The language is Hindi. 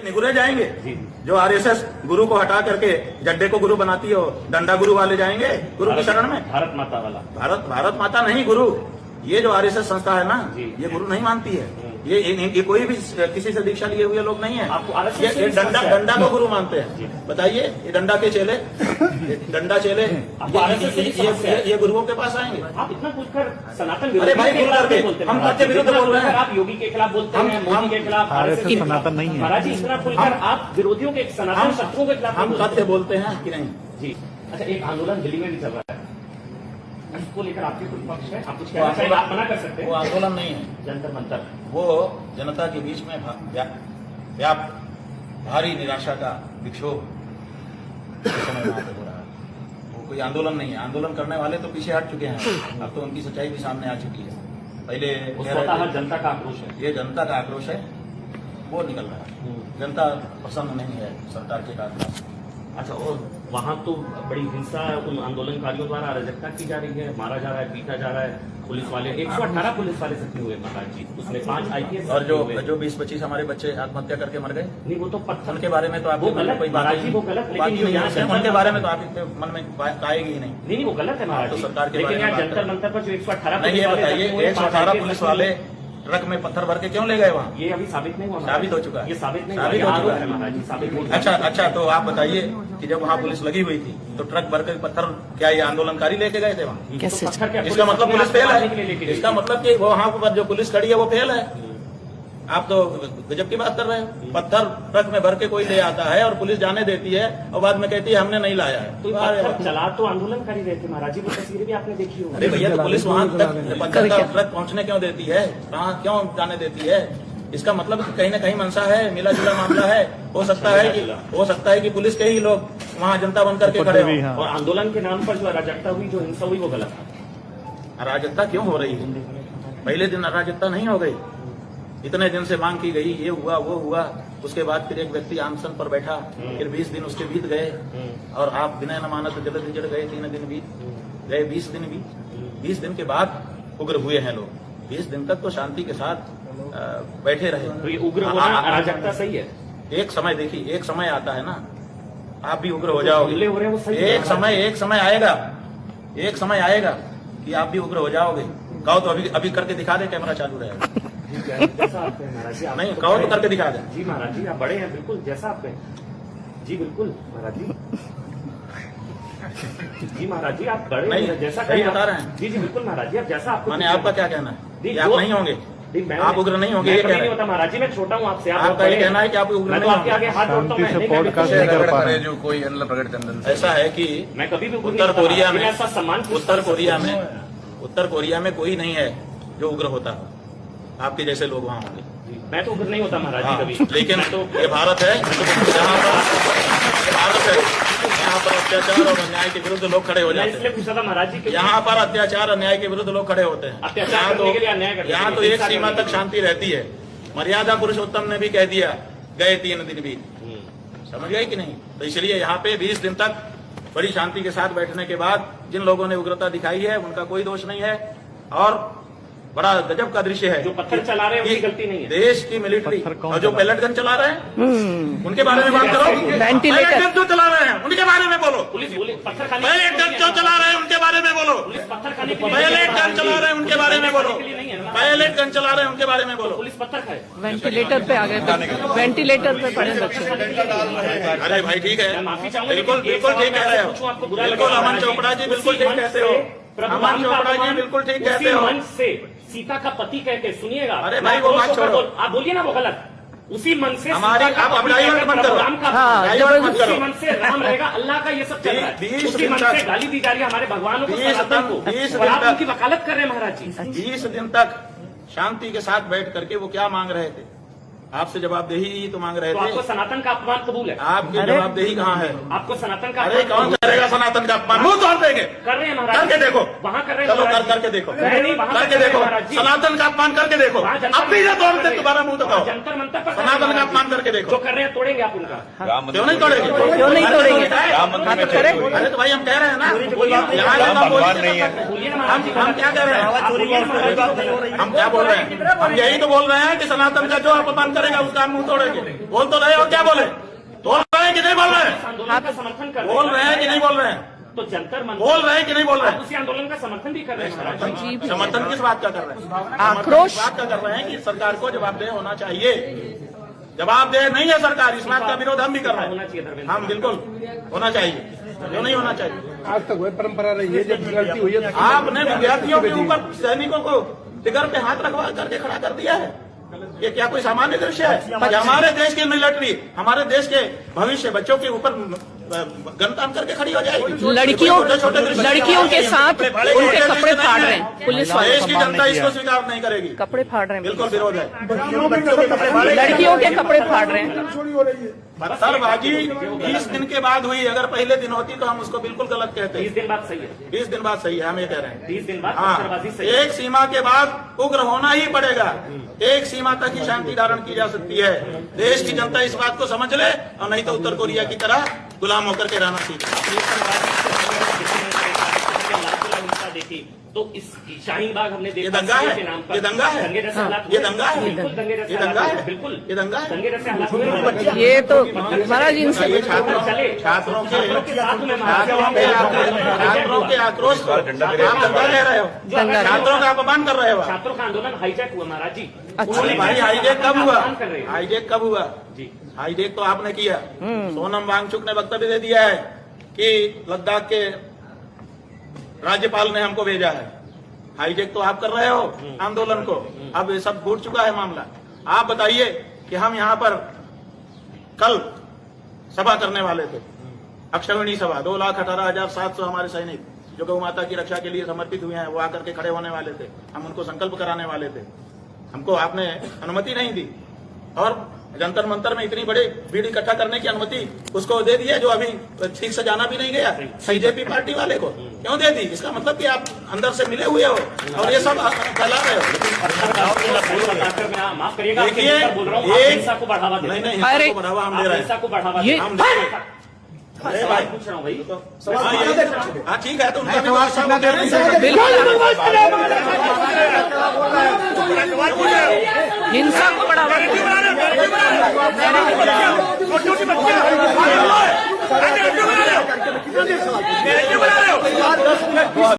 निगुरे जाएंगे? जो आरएसएस गुरु को हटा करके जड्डे को गुरु बनाती हो, डंडा गुरु वाले जाएंगे गुरु की शरण में? भारत माता वाला भारत माता नहीं गुरु। ये जो आरएसएस संस्था है ना, ये गुरु नहीं मानती है। ये कोई भी किसी से दीक्षा लिए हुए लोग नहीं है। आपको ये डंडा को गुरु मानते हैं। बताइए, ये डंडा के चेले, डंडा चेले ये गुरुओं के पास आएंगे? आप इतना पूछकर सनातन अरे भाई, हम सत्य विरुद्ध बोल रहे हैं। आप योगी के खिलाफ बोलते हैं, मोदी के खिलाफ, सनातन नहीं है महाराज जी। इतना खुलकर आप विरोधियों के, सनातन शत्रुओं के खिलाफ हम सत्य बोलते हैं कि नहीं? जी। अच्छा, एक आंदोलन दिल्ली में भी चल रहा है, इसको लेकर आपके कुछ पक्ष है? आप कुछ कहना चाहिए? आप मना कर सकते हैं। वो आंदोलन नहीं है, जंतर मंतर। वो जनता के बीच में व्याप्त भारी निराशा का विक्षोभ इस समय वहां पे हो रहा है। वो कोई आंदोलन नहीं है। आंदोलन करने वाले तो पीछे हट चुके हैं। अब तो उनकी सच्चाई भी सामने आ चुकी है। पहले जनता का आक्रोश है, ये जनता का आक्रोश है, वो निकल रहा है। जनता पसंद नहीं है सरकार के कार्यक्रम। अच्छा, और वहाँ तो बड़ी हिंसा उन आंदोलनकारियों द्वारा अराजकता की जा रही है, मारा जा रहा है, पीटा जा रहा है। पुलिस वाले 118 पुलिस वाले जख्मी हुए महाराज जी, उसमें 5 IPS और जो 20-25 हमारे बच्चे आत्महत्या करके मर गए। नहीं, वो तो पत्थर उनके बारे में तो आपको कोई महाराज जी, वो गलत। लेकिन उनके बारे में तो आपके मन में आएगी ही नहीं। नहीं, वो गलत है महाराज जी। सरकार के लेकिन यहाँ जंतर मंतर पर जो 118 नहीं, ये बताइए 118 पुलिस वाले ट्रक में पत्थर भर के क्यों ले गए वहाँ? ये अभी साबित नहीं हुआ। साबित हो चुका है। ये साबित नहीं हो चुका है महाराज जी, साबित नहीं। अच्छा, तो आप बताइए कि जब वहाँ पुलिस लगी हुई थी तो ट्रक भर के पत्थर क्या ये आंदोलनकारी लेके गए थे वहाँ? इसका मतलब पुलिस फेल है। इसका मतलब कि वहाँ पर जो पुलिस खड़ी है वो फेल है। आप तो गजब की बात कर रहे हो। पत्थर ट्रक में भर के कोई ले आता है और पुलिस जाने देती है और बाद में कहती है हमने नहीं लाया है। तो पत्थर चला तो आंदोलनकारी रहे थे महाराज जी, वो तस्वीरें भी आपने देखी होगी। अरे भैया, तो पुलिस वहाँ तक पत्थर का ट्रक पहुँचने क्यों देती है? कहाँ क्यों जाने देती है? इसका मतलब कहीं ना कहीं मंशा है, मिला जुला मामला है। हो सकता है कि पुलिस के ही लोग वहाँ जनता बनकर के खड़े हों। और आंदोलन के नाम पर जो अराजकता हुई, जो हिंसा हुई, वो गलत है। अराजकता क्यों हो रही है? पहले दिन अराजकता नहीं हो गई। इतने दिन से मांग की गई, ये हुआ वो हुआ, उसके बाद फिर एक व्यक्ति आमसन पर बैठा, फिर 20 दिन उसके बीत गए और आप बिना नमानत जल्द जड़ गए। 3 दिन बीत गए, 20 दिन बीत। 20 दिन के बाद उग्र हुए हैं लोग। 20 दिन तक तो शांति के साथ बैठे रहे। तो ये उग्र होना, अराजकता सही है। एक समय देखिए, एक समय आता है ना, आप भी उग्र हो जाओगे। एक समय आएगा कि आप भी उग्र हो जाओगे। कहो तो अभी करके दिखा दे, कैमरा चालू रहेगा। जैसा आप हैं महाराज जी, नहीं कहो तो करके दिखा दे। जी महाराज जी, आप बड़े हैं, बिल्कुल जैसा आप हैं। जी बिल्कुल महाराज जी। जी महाराज जी, आप बड़े हैं, जैसा सही बता रहे हैं। जी बिल्कुल महाराज जी, आप जैसा आपको। मैंने आपका क्या कहना है? आप नहीं होंगे, आप उग्र नहीं होंगे, ये नहीं होता महाराज जी। मैं छोटा हूँ आपसे, आपका ये कहना है कि आप उग्र नहीं आपके आगे हाथ जोड़ता हूँ। जो कोई प्रकट चंदन ऐसा है कि मैं कभी भी उत्तर कोरिया में ऐसा सम्मान, उत्तर कोरिया में कोई नहीं है जो उग्र होता है। आपके जैसे लोग वहाँ होंगे। मैं तो उग्र नहीं होता महाराज जी कभी। लेकिन तो ये भारत है, यहाँ पर अत्याचार और अन्याय के विरुद्ध लोग खड़े हो जाते हैं। इसलिए पूछा था महाराज जी, यहाँ पर अत्याचार अन्याय के विरुद्ध लोग खड़े होते हैं। यहाँ तो एक सीमा तक शांति रहती है। मर्यादा पुरुषोत्तम ने भी कह दिया, गए 3 दिन भी। समझ गए कि नहीं? तो इसलिए यहाँ पे 20 दिन तक बड़ी शांति के साथ बैठने के बाद जिन लोगों ने उग्रता दिखाई है उनका कोई दोष नहीं है। और बड़ा गजब का दृश्य है, जो पत्थर चला रहे हैं उनकी गलती नहीं है। देश की मिलिट्री और जो पैलेट गन चला रहे हैं उनके बारे में बात करो। वेंटिलेटर पैलेट गन जो चला रहे हैं उनके बारे में बोलो। पुलिस पत्थर खाने, पैलेट गन जो चला रहे हैं उनके बारे में बोलो। पुलिस पत्थर खाने, पैलेट गन चला रहे हैं उनके बारे में बोलो। पैलेट गन चला रहे हैं उनके बारे में बोलो। पुलिस पत्थर खाए, वेंटिलेटर पे आ गए, वेंटिलेटर पे पड़े बच्चे। अरे भाई ठीक है, माफी चाहूंगा, बिल्कुल ठीक कह रहे हो। बिल्कुल अमन चोपड़ा जी बिल्कुल ठीक कहते हो। अमन चोपड़ा जी बिल्कुल ठीक कहते हो। मंच से सीता का पति कहते, सुनिएगा। अरे भाई वो बात छोड़ो, आप बोलिए ना वो गलत। उसी मन से हमारी आप डाइवर्ट मत करो, डाइवर्ट मत उसी मन से राम रहेगा, अल्लाह का ये सब चल रहा है। उसी मन से गाली दी जा रही है हमारे भगवानों को, सनातन को, और आप उनकी वकालत कर रहे हैं महाराज जी। 20 दिन तक शांति के साथ बैठ करके वो क्या मांग रहे थे? आपसे जवाबदेही तो मांग रहे तो थे। आपको सनातन का अपमान कबूल है? आपकी जवाबदेही कहाँ है? आपको सनातन का, अरे कौन करेगा सनातन का अपमान? मुंह तोड़ देंगे। कर रहे हैं महाराज, करके देखो। वहाँ कर रहे हैं, चलो करके देखो, नहीं करके देखो। सनातन का अपमान करके देखो। अब भी तोड़ते दोबारा मुंह दिखाओ। जंतर मंतर पर सनातन का अपमान करके देखो। जो कर रहे हैं तोड़ेंगे आप उनका। क्यों नहीं तोड़ेंगे? क्यों नहीं तोड़ेंगे? अरे तो भाई हम कह रहे हैं ना, हम क्या कह रहे हैं? हम क्या बोल रहे हैं? हम यही तो बोल रहे हैं कि सनातन का जो अपमान करेगा उसका मुंह तोड़ेंगे। बोल तो रहे हो, क्या बोले? बोल रहे हैं कि नहीं बोल रहे हैं? आंदोलन का समर्थन कर बोल रहे हैं कि नहीं बोल रहे हैं? तो जंतर मंतर बोल रहे हैं कि नहीं बोल रहे हैं? उसी आंदोलन का समर्थन भी कर रहे हैं महाराज जी। समर्थन किस बात का कर रहे हैं? आक्रोश। बात का कर रहे हैं कि सरकार को जवाबदेह होना चाहिए। जवाबदेह नहीं है सरकार, इस बात का विरोध हम भी कर रहे होना हैं। चाहिए धर्मेंद्र। हम बिल्कुल होना चाहिए, जो नहीं होना चाहिए। आज तक वही परंपरा रही है, जब गलती हुई है आपने विद्यार्थियों के ऊपर सैनिकों को फिगर पे हाथ रखवा करके खड़ा कर दिया है। ये क्या कोई सामान्य दृश्य है? ये हमारे देश की मिलिट्री, हमारे देश के भविष्य बच्चों के ऊपर गन तान करके खड़ी हो जाएगी। लड़कियों के साथ उनके कपड़े फाड़ रहे हैं पुलिस वाले। देश की जनता इसको स्वीकार नहीं करेगी। कपड़े फाड़ रहे हैं, बिल्कुल विरोध है। लड़कियों के कपड़े फाड़ रहे हैं। पत्थरबाजी 20 दिन के बाद हुई, अगर पहले दिन होती तो हम उसको बिल्कुल गलत कहते 20 दिन बाद सही है। 20 दिन बाद सही है, हम ये कह रहे हैं। 20 दिन बाद हाँ, पत्थरबाजी सही है। एक सीमा के बाद उग्र होना ही पड़ेगा। एक सीमा तक ही शांति धारण की जा सकती है। देश की जनता इस बात को समझ ले, और नहीं तो उत्तर कोरिया की तरह गुलाम होकर के रहना सीखे। देखी तो इस शाहीन बाग हमने देखा, ये दंगा है, ये दंगा है, दंगे जैसे हालात हुए। ये दंगा है, बिल्कुल दंगे जैसे ये दंगा हालात हुए, है, बिल्कुल ये दंगा है। दंगे जैसे हालात हुए। ये तो महाराज इनसे ये छात्रों के साथ में छात्रों के आक्रोश को आप दंगा कह रहे हो, दंगा। छात्रों का अपमान कर रहे हो। छात्रों का आंदोलन हाईजैक हुआ महाराज जी। अरे भाई, हाईजैक कब हुआ? अपमान कर रहे हैं। हाईजैक कब हुआ? जी हाईजैक तो आपने किया। सोनम वांगचुक ने वक्तव्य दे दिया है कि लद्दाख के राज्यपाल ने हमको भेजा है। हाईजैक तो आप कर रहे हो आंदोलन को। अब ये सब फूट चुका है मामला। आप बताइए कि हम यहाँ पर कल सभा करने वाले थे, अक्षौहिणी सभा। 2,18,700 हमारे सैनिक जो गौ माता की रक्षा के लिए समर्पित हुए हैं, वो आकर के खड़े होने वाले थे। हम उनको संकल्प कराने वाले थे। हमको आपने अनुमति नहीं दी, और जंतर मंतर में इतनी बड़ी भीड़ इकट्ठा करने की अनुमति उसको दे दी है, जो अभी ठीक से जाना भी नहीं गया, बीजेपी पार्टी वाले को क्यों दे दी? इसका मतलब कि आप अंदर से मिले हुए हो और ये सब फैला रहे हो। माफ करिएगा, देखिए, बोल रहा हूँ, आप हिंसा को बढ़ावा दे रहे हैं। नहीं, हिंसा को बढ़ावा हम दे रहे हिंसा हैं। को बढ़ावा ये- दे हम रहे दे हैं। रहे हैं। अरे भाई पूछ रहा हूँ भाई, हाँ ठीक है, तो उनका भी व्यवस्था वो कह रहे हैं। बिल्कुल हिंसा को बढ़ावा